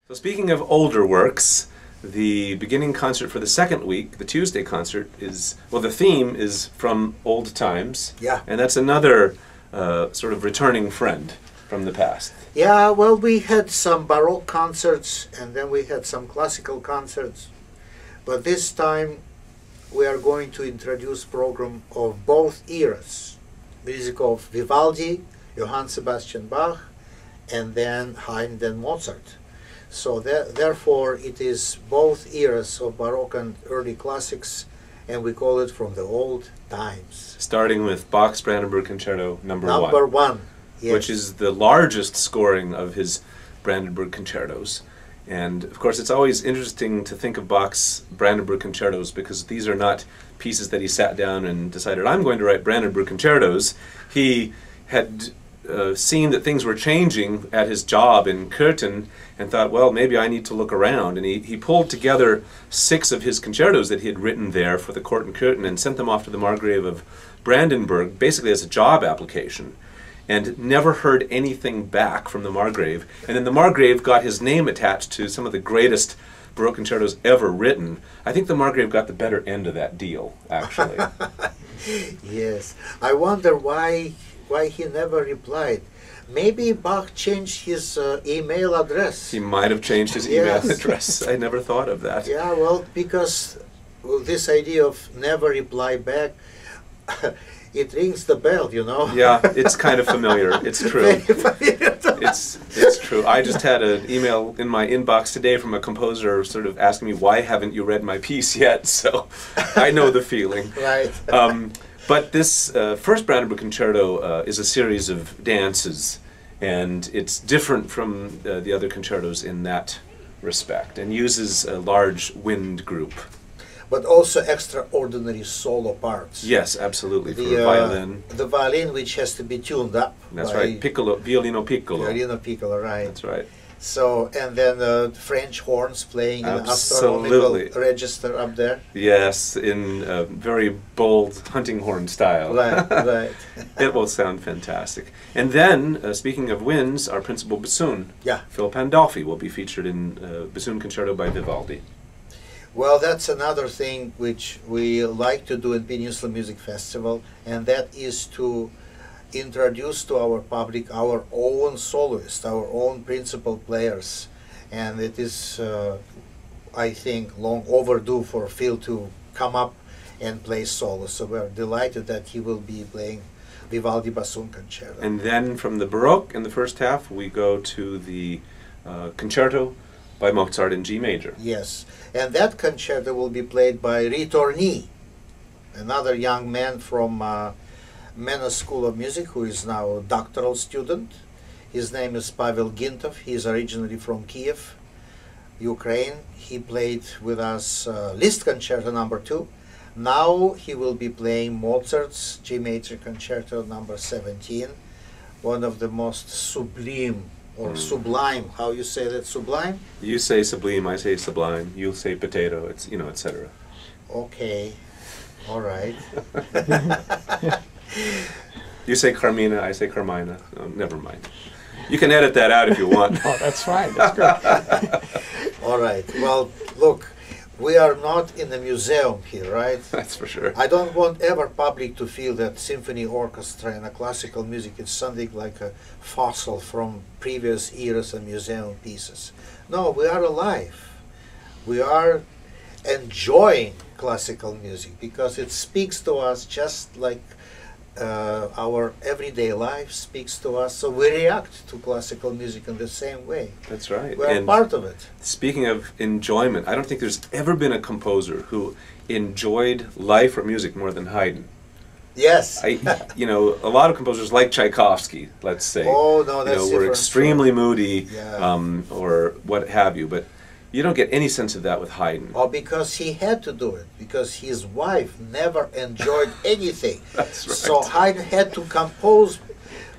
So speaking of older works, the beginning concert for the second week, the Tuesday concert, is, well, the theme is from old times. Yeah. And that's another sort of returning friend from the past. Yeah, well, we had some Baroque concerts and then we had some classical concerts. But this time we are going to introduce program of both eras. Music of Vivaldi, Johann Sebastian Bach, and then Haydn and Mozart. So therefore it is both eras of Baroque and early classics, and we call it from the old times. Starting with Bach's Brandenburg Concerto No. 1. Number 1, yes. Which is the largest scoring of his Brandenburg concertos. And of course it's always interesting to think of Bach's Brandenburg concertos because these are not pieces that he sat down and decided, I'm going to write Brandenburg concertos. He had seen that things were changing at his job in Curtin and thought, well, maybe I need to look around. And he pulled together 6 of his concertos that he had written there for the court in Curtin and sent them off to the Margrave of Brandenburg, basically as a job application, and never heard anything back from the Margrave. And then the Margrave got his name attached to some of the greatest Baroque concertos ever written. I think the Margrave got the better end of that deal, actually. Yes. I wonder why he never replied. Maybe Bach changed his email address. He might have changed his email address. I never thought of that. Yeah, well, because this idea of never reply back, it rings the bell, you know. Yeah, it's kind of familiar. It's true. It's true. I just had an email in my inbox today from a composer sort of asking me, why haven't you read my piece yet? So I know the feeling. Right. But this first Brandenburg Concerto is a series of dances, and it's different from the other concertos in that respect, and uses a large wind group. But also extraordinary solo parts. Yes, absolutely, for violin. The violin, which has to be tuned up. That's right, piccolo, violino piccolo. Violino piccolo, right. That's right. So, and then French horns playing an Absolutely. astronomical register up there. Yes, in a very bold hunting horn style. Right, right. It will sound fantastic. And then, speaking of winds, our principal bassoon, Phil Pandolfi, will be featured in Bassoon Concerto by Vivaldi. Well, that's another thing which we like to do in Peninsula Music Festival, and that is to introduce to our public our own soloists, our own principal players. And it is, I think, long overdue for Phil to come up and play solo. So we're delighted that he will be playing Vivaldi Bassoon Concerto. And then from the Baroque in the first half, we go to the Concerto by Mozart in G major. Yes, and that concerto will be played by Ritorni, another young man from Mena School of Music, who is now a doctoral student. His name is Pavel Gintov. He is originally from Kiev, Ukraine. He played with us Liszt Concerto No. 2. Now he will be playing Mozart's G major Concerto No. 17, one of the most sublime, or sublime, how you say that, sublime? You say sublime, I say sublime, you'll say potato, it's, you know, etc. Okay, all right. You say Carmina, I say Carmina. Oh, never mind. You can edit that out if you want. Oh, that's fine. That's great. All right. Well, look, we are not in a museum here, right? That's for sure. I don't want ever public to feel that symphony orchestra and a classical music is something like a fossil from previous eras and museum pieces. No, we are alive. We are enjoying classical music because it speaks to us just like our everyday life speaks to us, so we react to classical music in the same way. That's right. We're part of it. Speaking of enjoyment, I don't think there's ever been a composer who enjoyed life or music more than Haydn. Yes. You know, a lot of composers like Tchaikovsky, let's say, oh, no, that's were extremely moody, yeah. Or what have you, but you don't get any sense of that with Haydn. Oh, because he had to do it, because his wife never enjoyed anything. That's right. So Haydn had to compose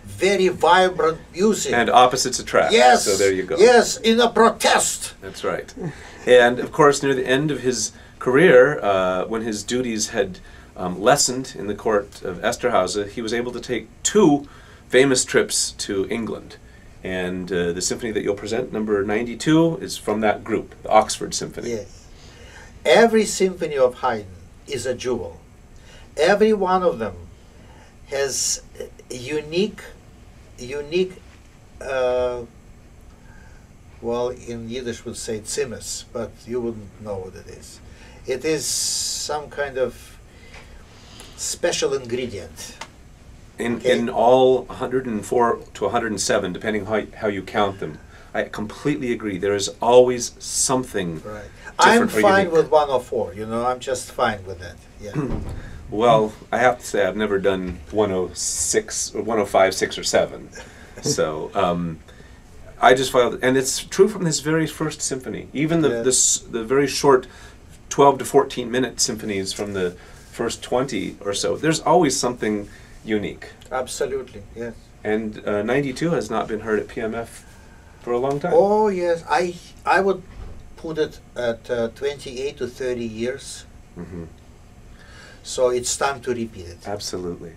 very vibrant music. And opposites attract. Yes. So there you go. Yes, in a protest. That's right. And of course, near the end of his career, when his duties had lessened in the court of Esterházy, he was able to take 2 famous trips to England. And the symphony that you'll present, number 92, is from that group, the Oxford Symphony. Yes. Every symphony of Haydn is a jewel. Every one of them has unique, well, in Yiddish would say tzimis, but you wouldn't know what it is. It is some kind of special ingredient. In all 104 to 107, depending how you count them, I completely agree. There is always something Right. different I'm or fine unique. with 104, you know, I'm just fine with that. Yeah. Well, I have to say I've never done 106 or 105, 6, or 7. So I just found, and it's true from this very first symphony. Even the very short 12 to 14 minute symphonies from the first 20 or so, there's always something unique. Absolutely, yes. And 92 has not been heard at PMF for a long time. Oh, yes. I would put it at 28 to 30 years. Hmm. So it's time to repeat it. Absolutely.